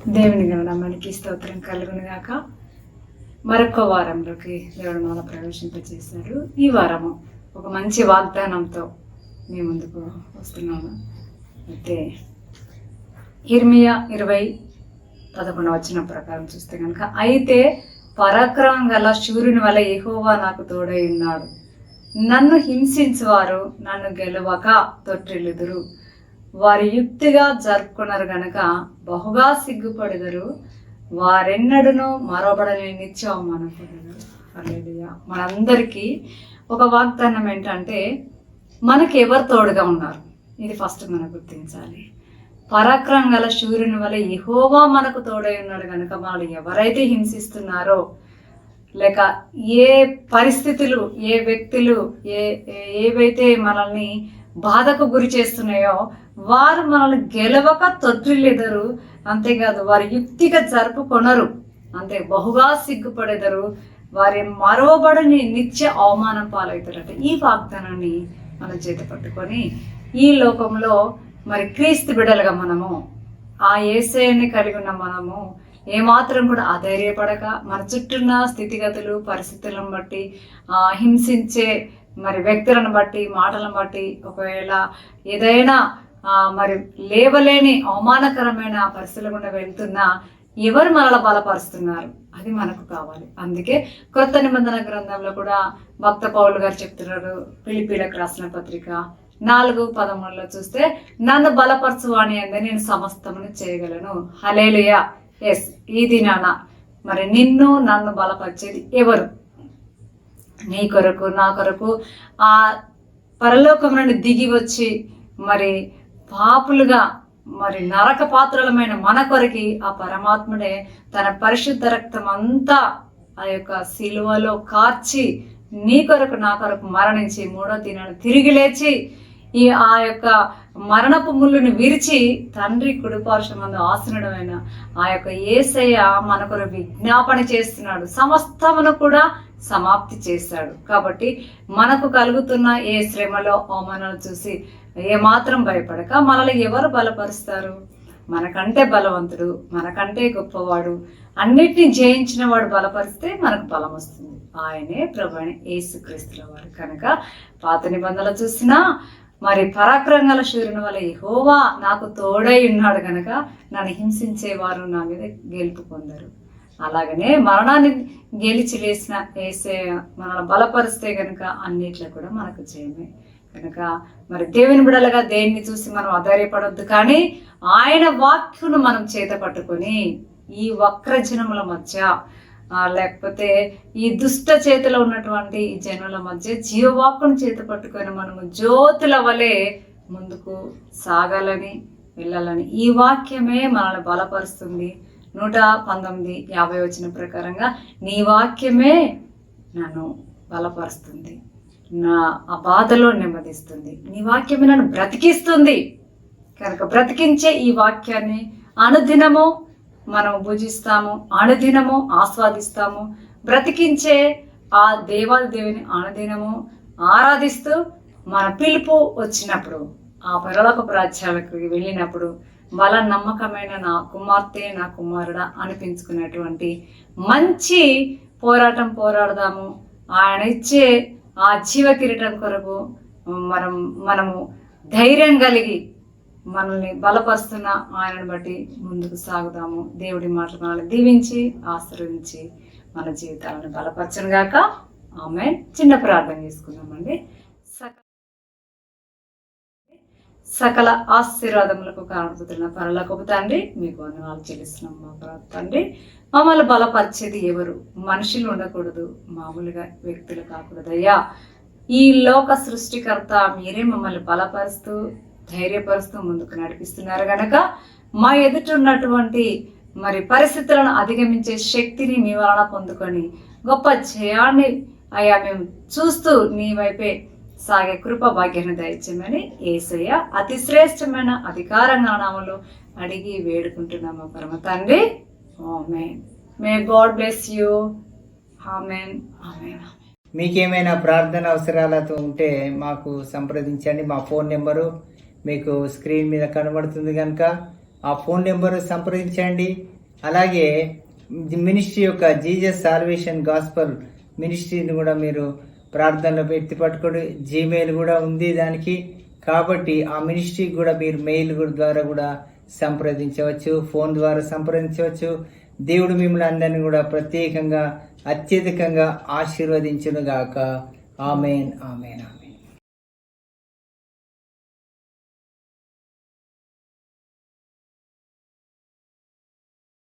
దేవుని గణనామానికి స్తోత్రం కలుగును గాక. మరొక వారంలోకి దేవుడు మన ప్రవేశింపచేశారు. ఈ వారము ఒక మంచి వాగ్దానంతో మీ ముందుకు వస్తున్నాను. అయితే ఇర్మియా 20:11 ప్రకారం చూస్తే కనుక, అయితే పరాక్రమం గల శూరుని వల్ల యెహోవా నాకు తోడై ఉన్నాడు. నన్ను హింసించువారు నన్ను గెలవక తొట్టిల్లుదురు. వారి యుక్తిగా జరుపుకున్నారు గనక బహుగా సిగ్గుపడెదరు. వారెన్నడూనూ మరొబడని నిత్య అవమానపడెదరు. హల్లెలూయా. మనందరికీ ఒక వాగ్దానం ఏంటంటే, మనకి ఎవరు తోడుగా ఉన్నారు, ఇది ఫస్ట్ మనం గుర్తించాలి. పరాక్రమం గల శూరుని వల్ల యెహోవా మనకు తోడై ఉన్నాడు కనుక వాళ్ళు ఎవరైతే హింసిస్తున్నారో, లేక ఏ పరిస్థితులు, ఏ వ్యక్తులు, ఏవైతే మనల్ని బాధకు గురి చేస్తున్నాయో వారు మనల్ని గెలవక తొట్టిల్లెదరు. అంతేకాదు వారి యుక్తిగా జరుపుకొనరు, అంతే బహుగా సిగ్గుపడెదరు. వారి మరోబడని నిత్య అవమానం పాలవుతారట. ఈ వాగ్దానాన్ని మనం చేత పట్టుకొని ఈ లోకంలో మరి క్రీస్తు బిడ్డలుగా మనము ఆ యేసయ్యని కలిగి ఉన్న మనము ఏమాత్రం కూడా అధైర్యపడక, మన చుట్టూన్న స్థితిగతులు పరిస్థితులను బట్టి, హింసించే మరి వ్యక్తులను బట్టి, మాటలను బట్టి, ఒకవేళ ఏదైనా మరి లేవలేని అవమానకరమైన పరిస్థితుల గుండా వెళ్తున్నా ఎవరు మనల్ని బలపరుస్తున్నారు, అది మనకు కావాలి. అందుకే కొత్త నిబంధన గ్రంథంలో కూడా భక్త పౌలు గారు చెప్తున్నారు, ఫిలిప్పీలకు రాసిన పత్రిక 4:13 చూస్తే, నన్ను బలపరచువాని అందే నేను సమస్తమును చేయగలను. హల్లెలూయా. ఎస్, ఈ దినాన మరి నిన్ను నన్ను బలపరిచేది ఎవరు? నీ కొరకు, నా కొరకు ఆ పరలోకం నుండి దిగి వచ్చి మరి పాపులుగా మరి నరక పాత్రలమైన మన కొరకి ఆ పరమాత్ముడే తన పరిశుద్ధ రక్తం అంతా ఆ యొక్క సిలువలో కార్చి నీ కొరకు నా కొరకు మరణించి 3వ దినాన తిరిగి లేచి ఆ యొక్క మరణపు ముళ్ళుని విరిచి తండ్రి కుడిపార్శ్వమందు ఆసీనుడమైన ఆ యొక్క యేసయ్య మన కొరకు విజ్ఞాపన చేస్తున్నాడు. సమస్తమును కూడా సమాప్తి చేశాడు. కాబట్టి మనకు కలుగుతున్న ఏ శ్రమలో అవమానాలు చూసి ఏమాత్రం భయపడక మనల్ని ఎవరు బలపరుస్తారు? మనకంటే బలవంతుడు, మనకంటే గొప్పవాడు, అన్నిటినీ జయించిన వాడు బలపరిస్తే మనకు బలం వస్తుంది. ఆయనే ప్రభువైన యేసుక్రీస్తుల వారు. కనుక పాత నిబంధనలు చూసినా మరి పరాక్రమం గల శూరుని వల్ల యెహోవా నాకు తోడై ఉన్నాడు కనుక నన్ను హింసించేవారు నా మీద గెలుపు పొందరు. అలాగనే మరణాన్ని గెలిచి లేసిన యేసయ్య మనల్ని బలపరిస్తే కనుక అన్నిట్లో కూడా మనకు జయమే. కనుక మరి దేవుని బిడ్డలుగా దేన్ని చూసి మనం అధైర్యపడొద్దు, కానీ ఆయన వాక్యును మనం చేత పట్టుకొని ఈ వక్రజనముల మధ్య, లేకపోతే ఈ దుష్ట చేతిలో ఉన్నటువంటి ఈ జనుల మధ్య జీవవాక్కును చేత పట్టుకొని మనము జ్యోతుల వలె ముందుకు సాగాలని, వెళ్ళాలని ఈ వాక్యమే మనల్ని బలపరుస్తుంది. 119:50 ప్రకారంగా నీ వాక్యమే నన్ను బలపరుస్తుంది, నా ఆ బాధలో నెమ్మదిస్తుంది, నీ వాక్యమే నన్ను బ్రతికిస్తుంది. కనుక బ్రతికించే ఈ వాక్యాన్ని అనుదినము మనం భుజిస్తాము, అనుదినము ఆస్వాదిస్తాము. బ్రతికించే ఆ దేవాది దేవుని అనుదినము ఆరాధిస్తూ మన పిలుపు వచ్చినప్పుడు, ఆ పరలోకపు రాజ్యాలకు వెళ్ళినప్పుడు బల నమ్మకమైన నా కుమార్తె, నా కుమారుడా అనిపించుకునేటువంటి మంచి పోరాటం పోరాడదాము. ఆయన ఇచ్చే ఆ జీవ కిరీటం కొరకు మనము ధైర్యం కలిగి మనల్ని బలపరుస్తున్న ఆయనను బట్టి ముందుకు సాగుదాము. దేవుడి మాటలు మనల్ని దీవించి ఆశీర్వదించి మన జీవితాలను బలపరచను గాక. ఆమేన్. చిన్న ప్రార్థన చేసుకుందామండి. సకల ఆశీర్వాదములకు కారణపుతున్న పరలోకపు తండ్రి, మీకు వందనాలు చెల్లిస్తున్నాం. మా తండ్రి, మమ్మల్ని బలపరిచేది ఎవరు? మనుషులు ఉండకూడదు, మామూలుగా వ్యక్తులు కాకూడదు అయ్యా. ఈ లోక సృష్టికర్త మీరే మమ్మల్ని బలపరుస్తూ ధైర్యపరుస్తూ ముందుకు నడిపిస్తున్నారు గనక మా ఎదుట ఉన్నటువంటి మరి పరిస్థితులను అధిగమించే శక్తిని మీ వలన పొందుకొని గొప్ప జయాన్ని అయ్యా మేము చూస్తూ నీ వైపే సాగే కృప భాగ్యాన్ని దయచేయమని యేసయ్య అతి శ్రేష్టమైన అధికారంగా నామములో అడిగి వేడుకుంటున్నాము పరమ తండ్రి. Amen. May God bless you. Amen. Amen. మీకేమైనా ప్రార్థన అవసరాలతో ఉంటే మాకు సంప్రదించండి. మా ఫోన్ నెంబరు మీకు స్క్రీన్ మీద కనబడుతుంది కనుక ఆ ఫోన్ నెంబర్ సంప్రదించండి. అలాగే మినిస్ట్రీ యొక్క జీజస్ సాల్వేషన్ గాస్పల్ మినిస్ట్రీని కూడా మీరు ప్రార్థనలో ఎత్తి పట్టుకోండి. జీమెయిల్ కూడా ఉంది దానికి. కాబట్టి ఆ మినిస్ట్రీకి కూడా మీరు మెయిల్ ద్వారా కూడా సంప్రదించవచ్చు, ఫోన్ ద్వారా సంప్రదించవచ్చు. దేవుడు మిమ్మల్ని అందరినీ కూడా ప్రత్యేకంగా అత్యధికంగా ఆశీర్వదించును గాక. ఆమేన్, ఆమేన్, ఆమేన్.